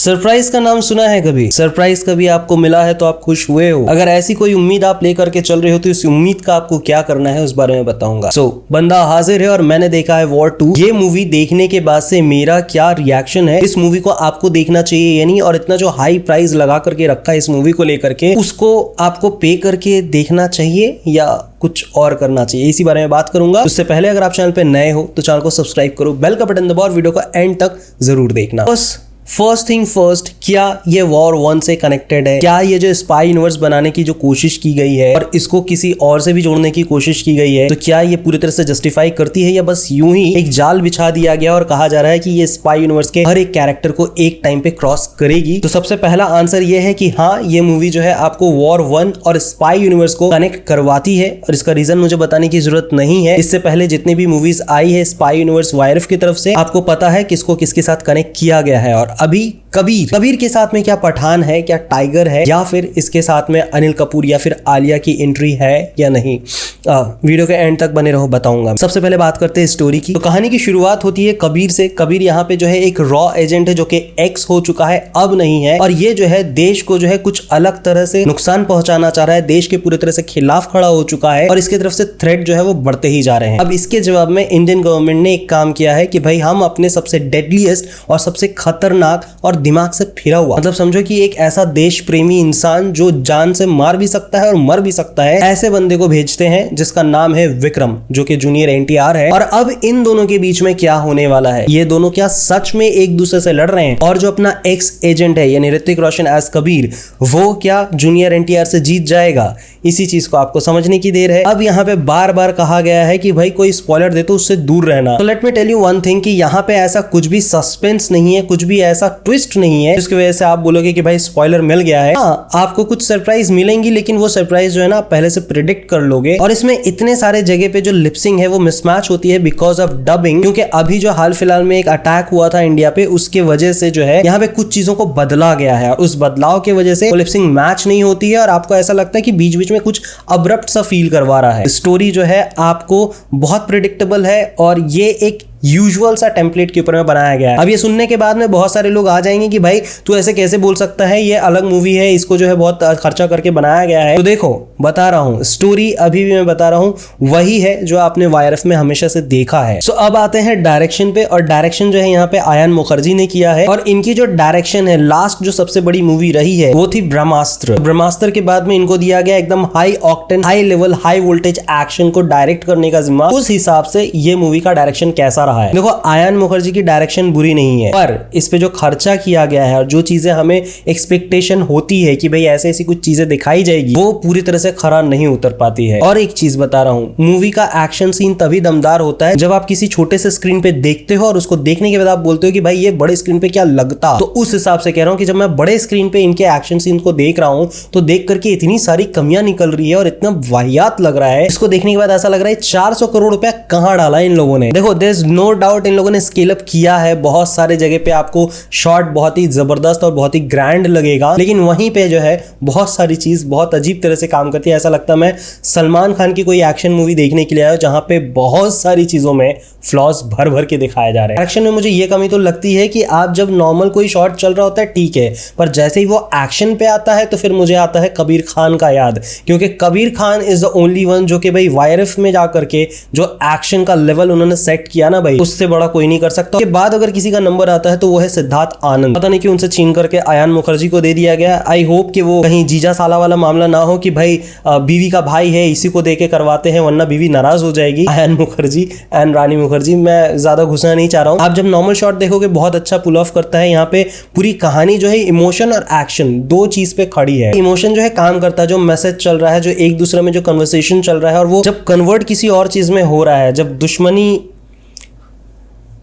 Surprise का नाम सुना है कभी? सरप्राइज कभी आपको मिला है तो आप खुश हुए हो? अगर ऐसी कोई उम्मीद आप लेकर के चल रहे हो तो इस उम्मीद का आपको क्या करना है उस बारे में बताऊंगा। बंदा हाजिर है और मैंने देखा है वॉर 2। ये मूवी देखने के बाद से मेरा क्या रिएक्शन है, इस मूवी को आपको देखना चाहिए या नहीं, और इतना जो हाई प्राइस लगा करके रखा है इस मूवी को लेकर के, उसको आपको पे करके देखना चाहिए या कुछ और करना चाहिए, इसी बारे में बात करूंगा। उससे पहले अगर आप चैनल पे नए हो तो चैनल को सब्सक्राइब करो, बेल का बटन दबाओ और वीडियो को एंड तक जरूर देखना। बस फर्स्ट थिंग फर्स्ट, क्या ये वॉर 1 से कनेक्टेड है? क्या ये जो स्पाई यूनिवर्स बनाने की जो कोशिश की गई है और इसको किसी और से भी जोड़ने की कोशिश की गई है, तो क्या ये पूरी तरह से जस्टिफाई करती है या बस यूं ही एक जाल बिछा दिया गया और कहा जा रहा है कि ये स्पाई यूनिवर्स के हर एक कैरेक्टर को एक टाइम पे क्रॉस करेगी? तो सबसे पहला आंसर ये है कि हाँ, ये मूवी जो है आपको वॉर 1 और स्पाई यूनिवर्स को कनेक्ट करवाती है, और इसका रीजन मुझे बताने की जरूरत नहीं है। इससे पहले जितनी भी मूवीज आई है स्पाई यूनिवर्स वायरफ की तरफ से, आपको पता है किसको किसके साथ कनेक्ट किया गया है। और अभी कबीर के साथ में क्या पठान है, क्या टाइगर है, या फिर इसके साथ में अनिल कपूर या फिर आलिया की एंट्री है या नहीं, वीडियो के एंड तक बने रहो, बताऊंगा। सबसे पहले बात करते हैं स्टोरी की। तो कहानी की शुरुआत होती है कबीर से। कबीर यहाँ पे जो है एक रॉ एजेंट है जो कि एक्स हो चुका है, अब नहीं है, और ये जो है देश को जो है कुछ अलग तरह से नुकसान पहुंचाना चाह रहा है, देश के पूरी तरह से खिलाफ खड़ा हो चुका है और इसकी तरफ से थ्रेट जो है वो बढ़ते ही जा रहे हैं। अब इसके जवाब में इंडियन गवर्नमेंट ने एक काम किया है कि भाई हम अपने सबसे डेडलीस्ट और सबसे खतरनाक और दिमाग से फिरा हुआ, मतलब समझो कि एक ऐसा देश प्रेमी इंसान जो जान से मार भी सकता है और मर भी सकता है, ऐसे बंदे को भेजते हैं जिसका नाम है विक्रम, जो कि जूनियर एनटीआर है। और अब इन दोनों के बीच में क्या होने वाला है, ये दोनों क्या सच में एक दूसरे से लड़ रहे हैं, और जो अपना एक्स एजेंट है यानी ऋतिक रोशन एज कबीर, वो क्या जूनियर एनटीआर से जीत जाएगा? इसी चीज को आपको समझने की देर है। अब यहाँ पे बार बार कहा गया है कि भाई कोई स्पॉइलर दे तो उससे दूर रहना। तो let me tell you one thing कि यहाँ पे ऐसा कुछ भी सस्पेंस नहीं है, कुछ भी ऐसा ट्विस्ट नहीं है जिसकी वजह से आप बोलोगे कि भाई स्पॉइलर मिल गया है। हाँ, आपको कुछ सरप्राइज मिलेंगी, लेकिन वो सरप्राइज जो है ना पहले से प्रिडिक्ट कर लोगे। और इसमें इतने सारे जगह पे जो लिपसिंग है वो मिसमैच होती है बिकॉज ऑफ डबिंग, क्योंकि अभी जो हाल फिलहाल में एक अटैक हुआ था इंडिया पे, उसके वजह से जो है यहाँ पे कुछ चीजों को बदला गया है, और उस बदलाव की वजह से लिपसिंग मैच नहीं होती है और आपको ऐसा लगता है कि बीच बीच में कुछ अब्रप्ट सा फील करवा रहा है। स्टोरी जो है आपको बहुत प्रिडिक्टेबल है और ये एक यूजुअल सा टेम्पलेट के ऊपर में बनाया गया है। अब ये सुनने के बाद में बहुत सारे लोग आ जाएंगे कि भाई तू ऐसे कैसे बोल सकता है, ये अलग मूवी है, इसको जो है बहुत खर्चा करके बनाया गया है। तो देखो, बता रहा हूँ, स्टोरी अभी भी मैं बता रहा हूँ वही है जो आपने वायरफ में हमेशा से देखा है। सो अब आते हैं डायरेक्शन पे, और डायरेक्शन जो है यहाँ पे आयान मुखर्जी ने किया है, और इनकी जो डायरेक्शन है लास्ट जो सबसे बड़ी मूवी रही है वो थी ब्रह्मास्त्र। ब्रह्मास्त्र के बाद में इनको दिया गया एकदम high octane, high level, high voltage action को डायरेक्ट करने का जिम्मा। उस हिसाब से ये मूवी का डायरेक्शन कैसा है? देखो, आयान मुखर्जी की डायरेक्शन बुरी नहीं है, पर इस पे जो खर्चा किया गया है और जो चीजें हमें एक्सपेक्टेशन होती है कि भाई ऐसे ऐसी कुछ चीजें दिखाई जाएगी, वो पूरी तरह से खरा नहीं उतर पाती है। और एक चीज बता रहा हूँ, मूवी का एक्शन सीन तभी दमदार होता है जब आप किसी छोटे से स्क्रीन पे देखते हो और उसको देखने के बाद आप बोलते हो कि भाई ये बड़े स्क्रीन पे क्या लगता। तो उस हिसाब से कह रहा हूँ कि जब मैं बड़े स्क्रीन पे इनके एक्शन सीन को देख रहा हूँ तो देख करके इतनी सारी कमियां निकल रही है और इतना वाहियात लग रहा है, इसको देखने के बाद ऐसा लग रहा है 400 करोड़ रुपया कहां डाला इन लोगों ने। देखो, there is no doubt in लोगों ने स्केल अप किया है, बहुत सारे जगह पे आपको शॉट बहुत ही जबरदस्त और बहुत ही ग्रैंड लगेगा, लेकिन वहीं पे जो है बहुत सारी चीज बहुत अजीब तरह से काम करती है। ऐसा लगता है मैं सलमान खान की कोई एक्शन मूवी देखने के लिए आया जहां पे बहुत सारी चीजों में फ्लॉज भर भर के दिखाए जा रहे हैं। एक्शन में मुझे ये कमी तो लगती है कि आप जब नॉर्मल कोई शॉट चल रहा होता है ठीक है, पर जैसे ही वो एक्शन पे आता है तो फिर मुझे आता है कबीर खान का याद, क्योंकि Kabir Khan is the only one जो कि भाई वायरफ में जाकर के जो एक्शन का लेवल उन्होंने सेट किया ना भाई, उससे बड़ा कोई नहीं कर सकता। के बाद अगर किसी का नंबर आता है तो वो है सिद्धार्थ आनंद। पता नहीं क्यों उनसे छीन करके आयान मुखर्जी को दे दिया गया। आई होप कि वो कहीं जीजा साला वाला मामला ना हो कि भाई बीवी का भाई है इसी को देके करवाते हैं, वरना बीवी नाराज हो जाएगी। आयान मुखर्जी एंड रानी मुखर्जी, मैं ज्यादा घुसना नहीं चाह रहा हूँ। आप जब नॉर्मल शॉट देखोगे बहुत अच्छा पुल ऑफ करता है। यहाँ पे पूरी कहानी जो है इमोशन और एक्शन दो चीज पे खड़ी है। इमोशन जो है काम करता है, जो मैसेज चल रहा है, जो एक दूसरे में जो कन्वर्सेशन चल रहा है, और वो जब कन्वर्ट किसी और चीज में हो रहा है, जब दुश्मनी,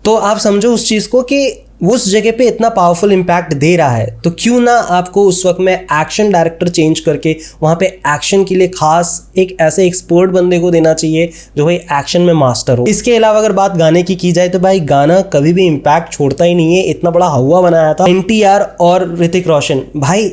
तो आप समझो उस चीज को कि उस जगह पे इतना पावरफुल इंपैक्ट दे रहा है, तो क्यों ना आपको उस वक्त में एक्शन डायरेक्टर चेंज करके वहां पे एक्शन के लिए खास एक ऐसे एक्सपर्ट बंदे को देना चाहिए जो भाई एक्शन में मास्टर हो। इसके अलावा अगर बात गाने की जाए तो भाई गाना कभी भी इंपैक्ट छोड़ता ही नहीं है। इतना बड़ा हवा बनाया था एनटीआर और ऋतिक रोशन, भाई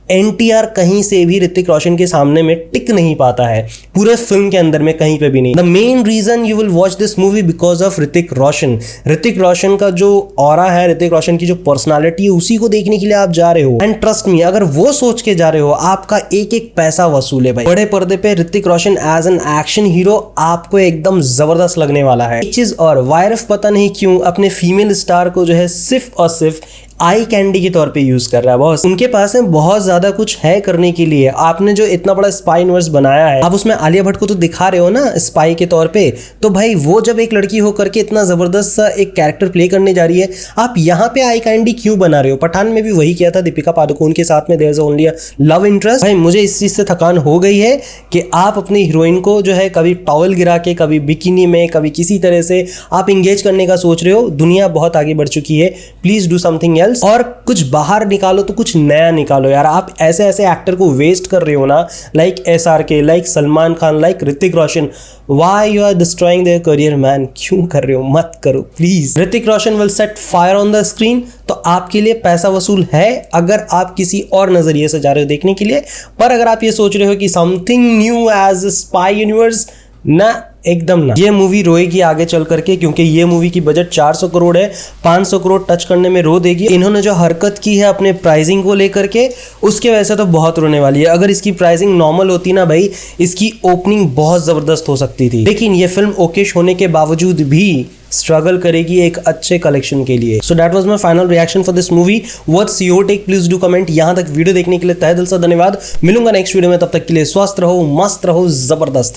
एनटीआर कहीं से भी ऋतिक रोशन के सामने में टिक नहीं पाता है, पूरे फिल्म के अंदर में कहीं पे भी नहीं। The main reason you will watch this movie because of Hrithik Roshan. Hrithik Roshan का जो ऑरा है, ऋतिक रोशन की जो पर्सनालिटी है, उसी को देखने के लिए आप जा रहे हो। एंड ट्रस्ट मी, अगर वो सोच के जा रहे हो, आपका एक एक पैसा वसूल है भाई। बड़े पर्दे पे Hrithik Roshan as an action hero आपको एकदम जबरदस्त लगने वाला है। एक चीज और, वायरफ पता नहीं क्यों अपने फीमेल स्टार को जो है सिर्फ और सिर्फ आई कैंडी के तौर पे यूज कर रहा है बॉस। उनके पास में बहुत ज्यादा कुछ है करने के लिए। आपने जो इतना बड़ा स्पाई यूनिवर्स बनाया है, आप उसमें आलिया भट्ट को तो दिखा रहे हो ना स्पाई के तौर पे, तो भाई वो जब एक लड़की होकर के इतना जबरदस्त सा एक कैरेक्टर प्ले करने जा रही है, आप यहाँ पे आई कैंडी क्यों बना रहे हो? पठान में भी वही किया था दीपिका पादुकोण के साथ में, there is only a love interest. भाई मुझे इस चीज से थकान हो गई है कि आप अपनी हीरोइन को जो है कभी टॉवल गिरा के, कभी बिकिनी में, कभी किसी तरह से आप इंगेज करने का सोच रहे हो। दुनिया बहुत आगे बढ़ चुकी है, प्लीज डू समथिंग एल्स। और कुछ बाहर निकालो तो कुछ नया निकालो यार। आप ऐसे ऐसे एक्टर को वेस्ट कर रहे हो ना, like SRK, like Salman Khan, like Hrithik Roshan. Why you are destroying their career man? क्यों कर रहे हो? मत करो please. Hrithik Roshan will set fire on the screen, तो आपके लिए पैसा वसूल है अगर आप किसी और नजरिए से जा रहे हो देखने के लिए। पर अगर आप ये सोच रहे हो कि something new age spy universe, ना, एकदम ना। ये मूवी रोएगी आगे चल करके, क्योंकि ये मूवी की बजट 400 करोड़ है, 500 करोड़ टच करने में रो देगी। इन्होंने जो हरकत की है अपने प्राइसिंग को लेकर के, उसके वजह से तो बहुत रोने वाली है। अगर इसकी प्राइसिंग नॉर्मल होती ना भाई, इसकी ओपनिंग बहुत जबरदस्त हो सकती थी। लेकिन ये फिल्म ओकेश होने के बावजूद भी स्ट्रगल करेगी एक अच्छे कलेक्शन के लिए। So that was my final reaction for this movie. What's your take? Please do comment. यहां तक वीडियो देखने के लिए तहे दिल से धन्यवाद। मिलूंगा नेक्स्ट वीडियो में, तब तक के लिए स्वस्थ रहो, मस्त रहो, जबरदस्त रहो।